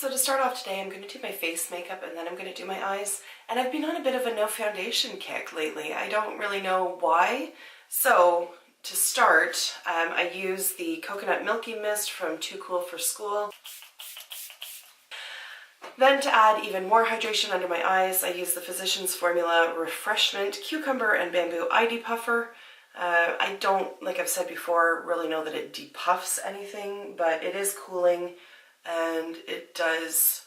So to start off today, I'm going to do my face makeup and then I'm going to do my eyes. And I've been on a bit of a no foundation kick lately. I don't really know why. So to start, I use the Coconut Milky Mist from Too Cool for School. Then to add even more hydration under my eyes, I use the Physicians Formula Refreshment Cucumber and Bamboo Eye Depuffer. I don't, like I've said before, really know that it depuffs anything, but it is cooling and it does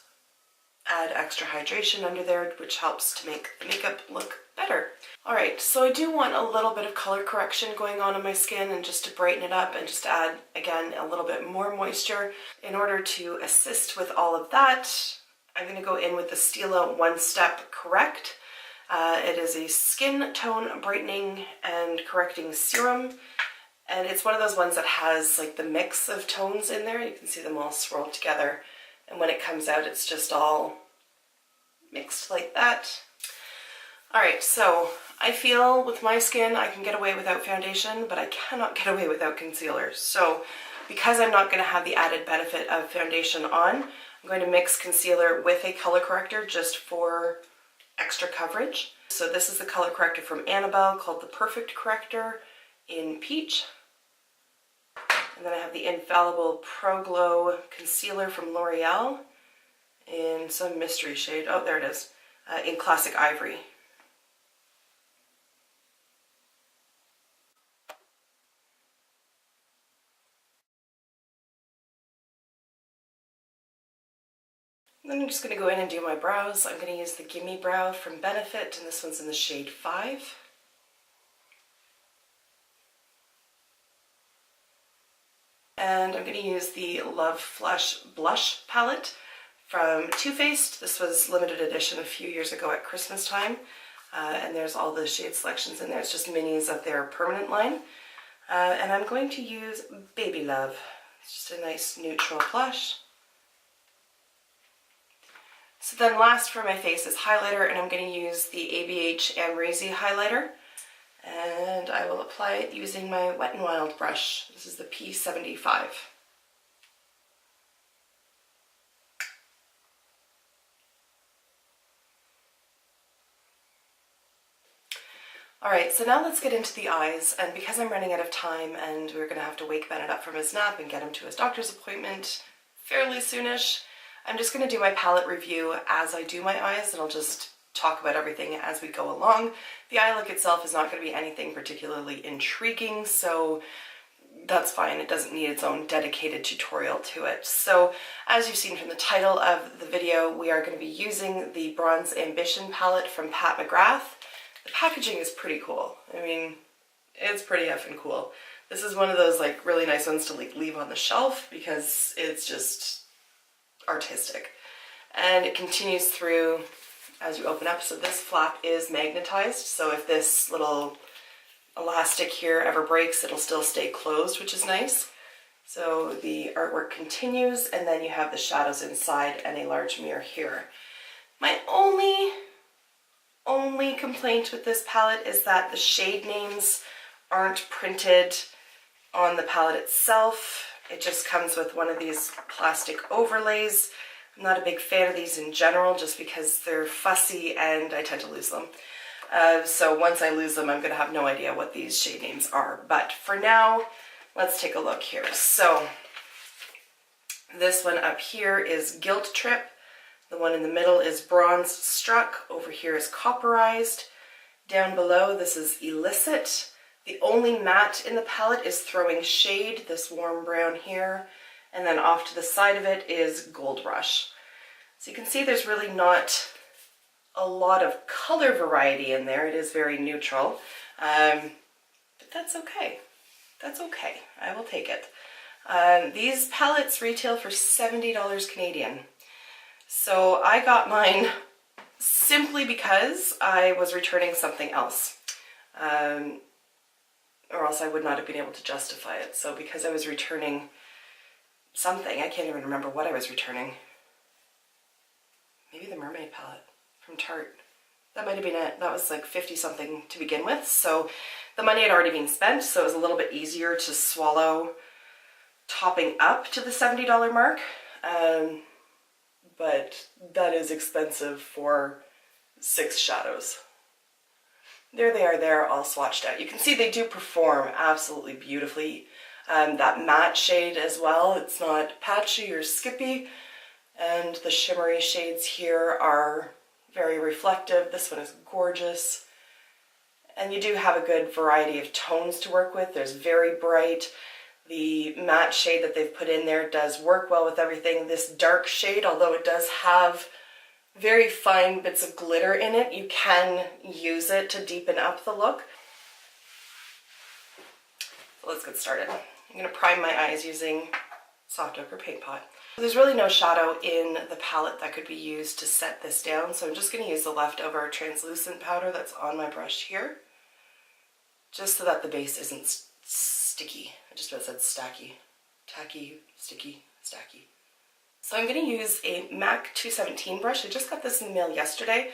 add extra hydration under there, which helps to make the makeup look better. Alright, so I do want a little bit of color correction going on my skin, and just to brighten it up and just add, again, a little bit more moisture. In order to assist with all of that, I'm going to go in with the Stila One Step Correct. It is a skin tone brightening and correcting serum, and it's one of those ones that has like the mix of tones in there. You can see them all swirled together, and when it comes out it's just all mixed like that. Alright, so I feel with my skin I can get away without foundation, but I cannot get away without concealer. So because I'm not going to have the added benefit of foundation on, I'm going to mix concealer with a color corrector just for extra coverage. So this is the color corrector from Annabelle called the Perfect Corrector in Peach. And then I have the Infallible Pro Glow Concealer from L'Oreal in some mystery shade. Oh, there it is. In Classic Ivory. Then I'm just going to go in and do my brows. I'm going to use the Gimme Brow from Benefit, and this one's in the shade 5. And I'm going to use the Love Flush Blush palette from Too Faced. This was limited edition a few years ago at Christmas time. And there's all the shade selections in there. It's just minis of their permanent line. And I'm going to use Baby Love. It's just a nice neutral blush. So then last for my face is highlighter, and I'm going to use the ABH Amrezy highlighter. And I will apply it using my Wet n Wild brush. This is the P75. Alright, so now let's get into the eyes, and because I'm running out of time and we're going to have to wake Bennett up from his nap and get him to his doctor's appointment fairly soonish, I'm just going to do my palette review as I do my eyes, and I'll just talk about everything as we go along. The eye look itself is not going to be anything particularly intriguing, so that's fine. It doesn't need its own dedicated tutorial to it. So as you've seen from the title of the video, we are going to be using the Bronze Ambition palette from Pat McGrath. The packaging is pretty cool. I mean, it's pretty effing cool. This is one of those like really nice ones to like leave on the shelf because it's just artistic. And it continues through as you open up. So this flap is magnetized, so if this little elastic here ever breaks, it'll still stay closed, which is nice. So the artwork continues, and then you have the shadows inside and a large mirror here. My only complaint with this palette is that the shade names aren't printed on the palette itself. It just comes with one of these plastic overlays. I'm not a big fan of these in general just because they're fussy and I tend to lose them. So once I lose them, I'm going to have no idea what these shade names are. But for now, let's take a look here. So this one up here is Guilt Trip. The one in the middle is Bronze Struck. Over here is Copperized. Down below, this is Illicit. The only matte in the palette is Throwing Shade, this warm brown here. And then off to the side of it is Gold Rush. So you can see there's really not a lot of color variety in there. It is very neutral, but that's okay. That's okay. I will take it. These palettes retail for $70 Canadian. So I got mine simply because I was returning something else. Or else I would not have been able to justify it. So because I was returning something, I can't even remember what I was returning. Maybe the Mermaid palette from Tarte. That might have been it. That was like 50 something to begin with. So the money had already been spent, so it was a little bit easier to swallow topping up to the $70 mark. but that is expensive for 6 shadows. There they are there, all swatched out. You can see they do perform absolutely beautifully. That matte shade as well, it's not patchy or skippy. And the shimmery shades here are very reflective. This one is gorgeous. And you do have a good variety of tones to work with. There's very bright. The matte shade that they've put in there does work well with everything. This dark shade, although it does have very fine bits of glitter in it, you can use it to deepen up the look. So let's get started. I'm going to prime my eyes using soft ochre paint pot. There's really no shadow in the palette that could be used to set this down, so I'm just going to use the leftover translucent powder that's on my brush here, just so that the base isn't sticky. I just about said stacky. Tacky, sticky, stacky. So I'm going to use a MAC 217 brush. I just got this in the mail yesterday.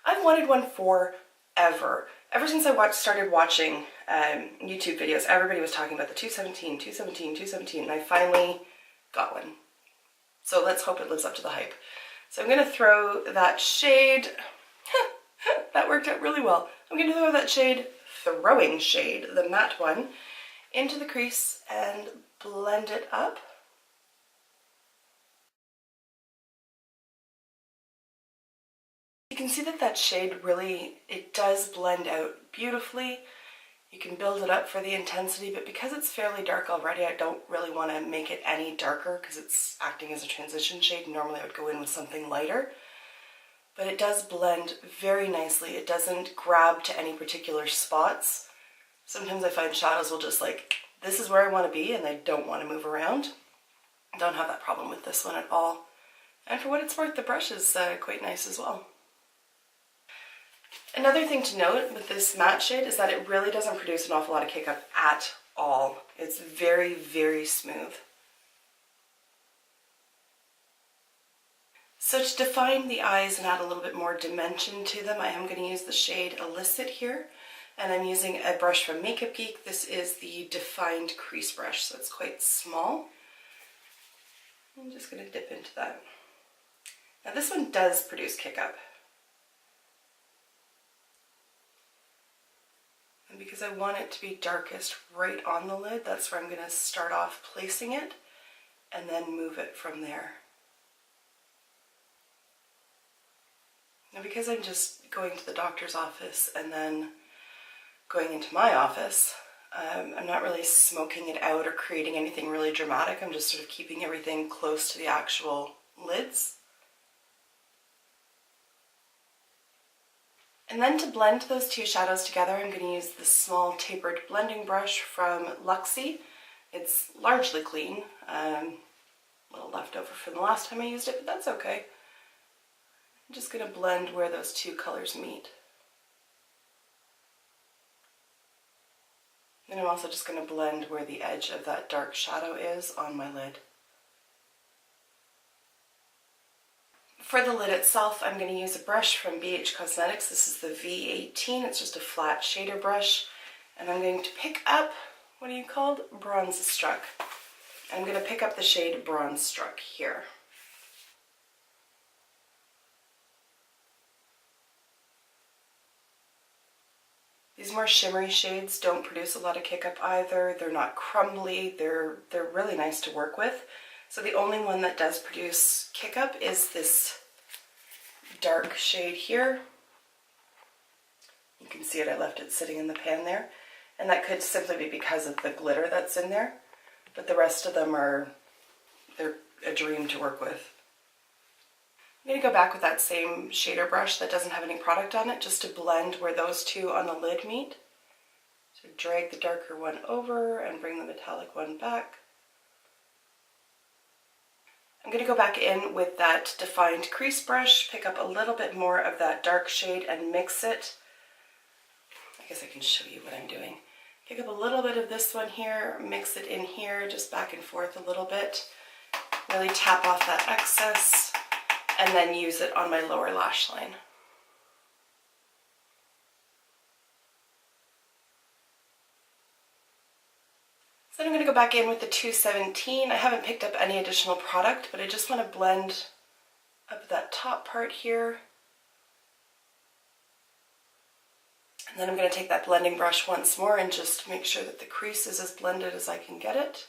I've wanted one forever. Ever since I started watching YouTube videos, everybody was talking about the 217, 217, 217, and I finally got one. So let's hope it lives up to the hype. So I'm going to throw that shade, that worked out really well. I'm going to throw that shade, throwing shade, the matte one, into the crease and blend it up. You can see that that shade really, it does blend out beautifully. You can build it up for the intensity, but because it's fairly dark already, I don't really want to make it any darker because it's acting as a transition shade. Normally I would go in with something lighter, but it does blend very nicely. It doesn't grab to any particular spots. Sometimes I find shadows will just like, this is where I want to be and I don't want to move around. I don't have that problem with this one at all. And for what it's worth, the brush is quite nice as well. Another thing to note with this matte shade is that it really doesn't produce an awful lot of kick-up at all. It's very, very smooth. So to define the eyes and add a little bit more dimension to them, I am going to use the shade Illicit here. And I'm using a brush from Makeup Geek. This is the defined crease brush, so it's quite small. I'm just going to dip into that. Now this one does produce kick-up. And because I want it to be darkest right on the lid, that's where I'm going to start off placing it and then move it from there. Now because I'm just going to the doctor's office and then going into my office, I'm not really smoking it out or creating anything really dramatic. I'm just sort of keeping everything close to the actual lids. And then to blend those two shadows together, I'm going to use this small tapered blending brush from Luxie. It's largely clean, a little left over from the last time I used it, but that's okay. I'm just going to blend where those two colors meet. And I'm also just going to blend where the edge of that dark shadow is on my lid. For the lid itself, I'm going to use a brush from BH Cosmetics. This is the V18. It's just a flat shader brush. And I'm going to pick up, what are you called? Bronze Struck. I'm going to pick up the shade Bronze Struck here. These more shimmery shades don't produce a lot of kick up either. They're not crumbly. They're really nice to work with. So the only one that does produce kick up is this dark shade here. You can see it, I left it sitting in the pan there. And that could simply be because of the glitter that's in there. But the rest of them they're a dream to work with. I'm going to go back with that same shader brush that doesn't have any product on it, just to blend where those two on the lid meet. So drag the darker one over and bring the metallic one back. I'm going to go back in with that defined crease brush, pick up a little bit more of that dark shade and mix it. I guess I can show you what I'm doing. Pick up a little bit of this one here, mix it in here, just back and forth a little bit. Really tap off that excess and then use it on my lower lash line. Then I'm going to go back in with the 217. I haven't picked up any additional product, but I just want to blend up that top part here. And then I'm going to take that blending brush once more and just make sure that the crease is as blended as I can get it.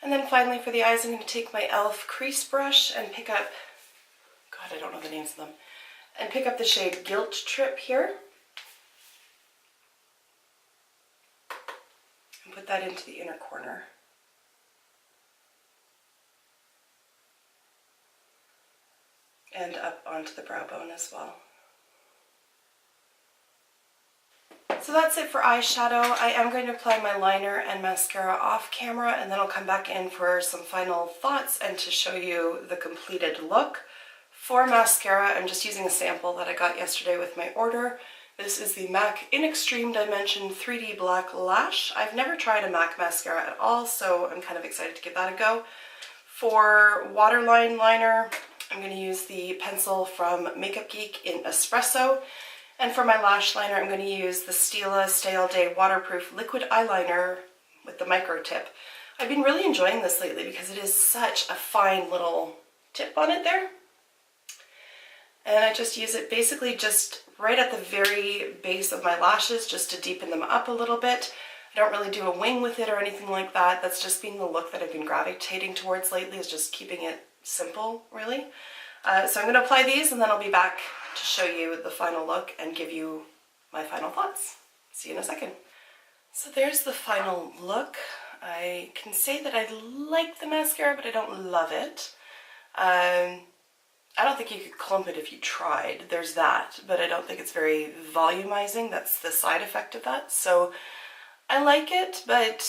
And then finally for the eyes, I'm going to take my e.l.f. crease brush and pick up, God, I don't know the names of them, and pick up the shade Guilt Trip here. And put that into the inner corner. And up onto the brow bone as well. So that's it for eyeshadow. I am going to apply my liner and mascara off camera, and then I'll come back in for some final thoughts and to show you the completed look. For mascara, I'm just using a sample that I got yesterday with my order. This is the MAC in Extreme Dimension 3D Black Lash. I've never tried a MAC mascara at all, so I'm kind of excited to give that a go. For waterline liner, I'm going to use the pencil from Makeup Geek in Espresso. And for my lash liner, I'm going to use the Stila Stay All Day Waterproof Liquid Eyeliner with the micro tip. I've been really enjoying this lately because it is such a fine little tip on it there. And I just use it basically just right at the very base of my lashes just to deepen them up a little bit. I don't really do a wing with it or anything like that. That's just been the look that I've been gravitating towards lately, is just keeping it simple, really. So I'm going to apply these and then I'll be back to show you the final look and give you my final thoughts. See you in a second. So there's the final look. I can say that I like the mascara, but I don't love it. I don't think you could clump it if you tried. There's that, but I don't think it's very volumizing. That's the side effect of that. So I like it, but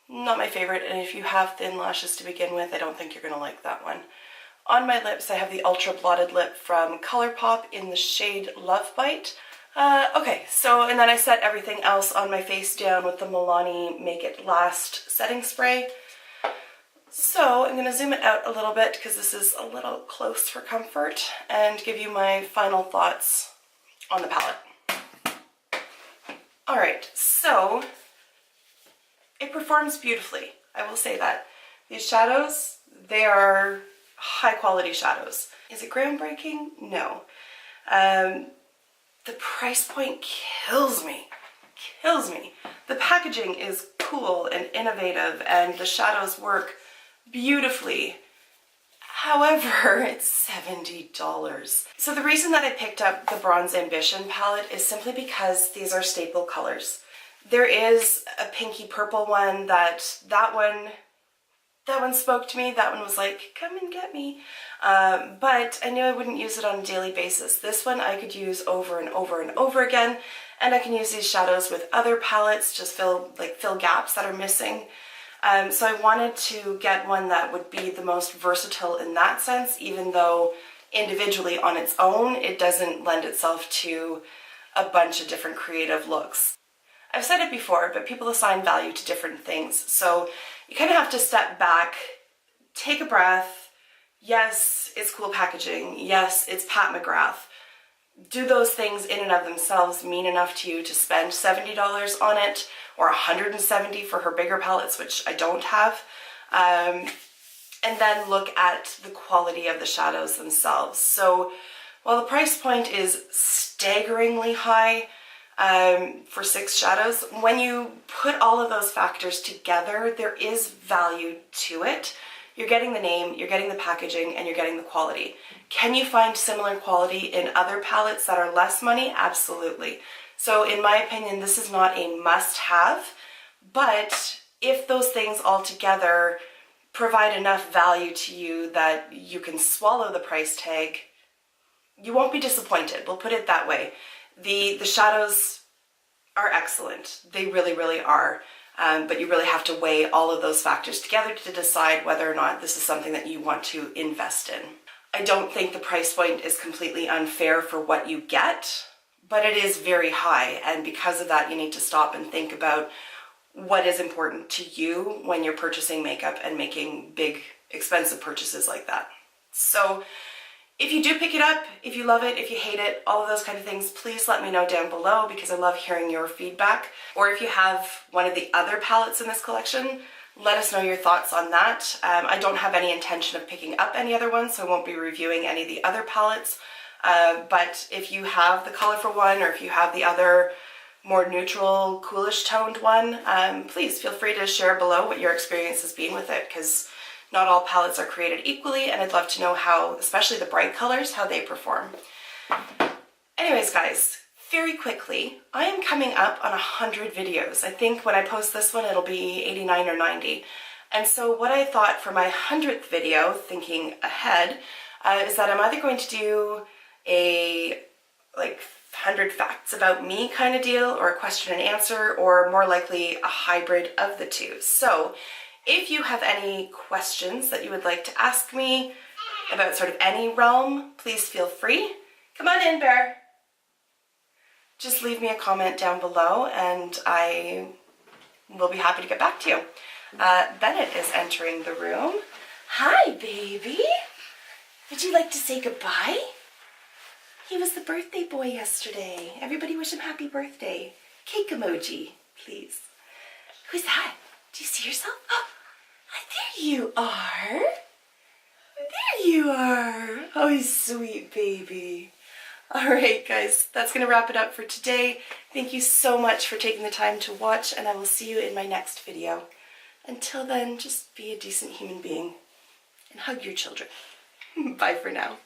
not my favorite. And if you have thin lashes to begin with, I don't think you're going to like that one. On my lips, I have the Ultra Blotted Lip from ColourPop in the shade Love Bite. Okay, so, and then I set everything else on my face down with the Milani Make It Last setting spray. So I'm going to zoom it out a little bit because this is a little close for comfort, and give you my final thoughts on the palette. Alright, so it performs beautifully, I will say that. These shadows, they are high quality shadows. Is it groundbreaking? No. The price point kills me. Kills me. The packaging is cool and innovative and the shadows work beautifully. However, it's $70. So the reason that I picked up the Bronze Ambition palette is simply because these are staple colors. There is a pinky purple one that one spoke to me. That one was like, come and get me. But I knew I wouldn't use it on a daily basis. This one I could use over and over and over again, and I can use these shadows with other palettes, just fill gaps that are missing. So I wanted to get one that would be the most versatile in that sense, even though individually on its own, it doesn't lend itself to a bunch of different creative looks. I've said it before, but people assign value to different things. So you kind of have to step back, take a breath. Yes, it's cool packaging. Yes, it's Pat McGrath. Do those things in and of themselves mean enough to you to spend $70 on it, or $170 for her bigger palettes, which I don't have? And then look at the quality of the shadows themselves. So while the price point is staggeringly high, for 6 shadows, when you put all of those factors together, there is value to it. You're getting the name, you're getting the packaging, and you're getting the quality. Can you find similar quality in other palettes that are less money? Absolutely. So in my opinion, this is not a must-have, but if those things all together provide enough value to you that you can swallow the price tag, you won't be disappointed. We'll put it that way. The shadows are excellent. They really, really are. But you really have to weigh all of those factors together to decide whether or not this is something that you want to invest in. I don't think the price point is completely unfair for what you get, but it is very high. And because of that, you need to stop and think about what is important to you when you're purchasing makeup and making big, expensive purchases like that. So if you do pick it up, if you love it, if you hate it, all of those kind of things, please let me know down below because I love hearing your feedback. Or if you have one of the other palettes in this collection, Let us know your thoughts on that. I don't have any intention of picking up any other ones, so I won't be reviewing any of the other palettes. But if you have the colorful one, or if you have the other more neutral, coolish toned one, please feel free to share below what your experience has been with it, because not all palettes are created equally, and I'd love to know how, especially the bright colors, how they perform. Anyways, guys, very quickly, I am coming up on 100 videos. I think when I post this one, it'll be 89 or 90. And so what I thought for my 100th video, thinking ahead, is that I'm either going to do a 100 facts about me kind of deal, or a question and answer, or more likely a hybrid of the two. So if you have any questions that you would like to ask me about sort of any realm, please feel free. Come on in, Bear. Just leave me a comment down below and I will be happy to get back to you. Bennett is entering the room. Hi, baby. Would you like to say goodbye? He was the birthday boy yesterday. Everybody wish him happy birthday. Cake emoji, please. Who's that? Do you see yourself? Oh, there you are. There you are. Oh, sweet baby. All right, guys, that's going to wrap it up for today. Thank you so much for taking the time to watch, and I will see you in my next video. Until then, just be a decent human being and hug your children. Bye for now.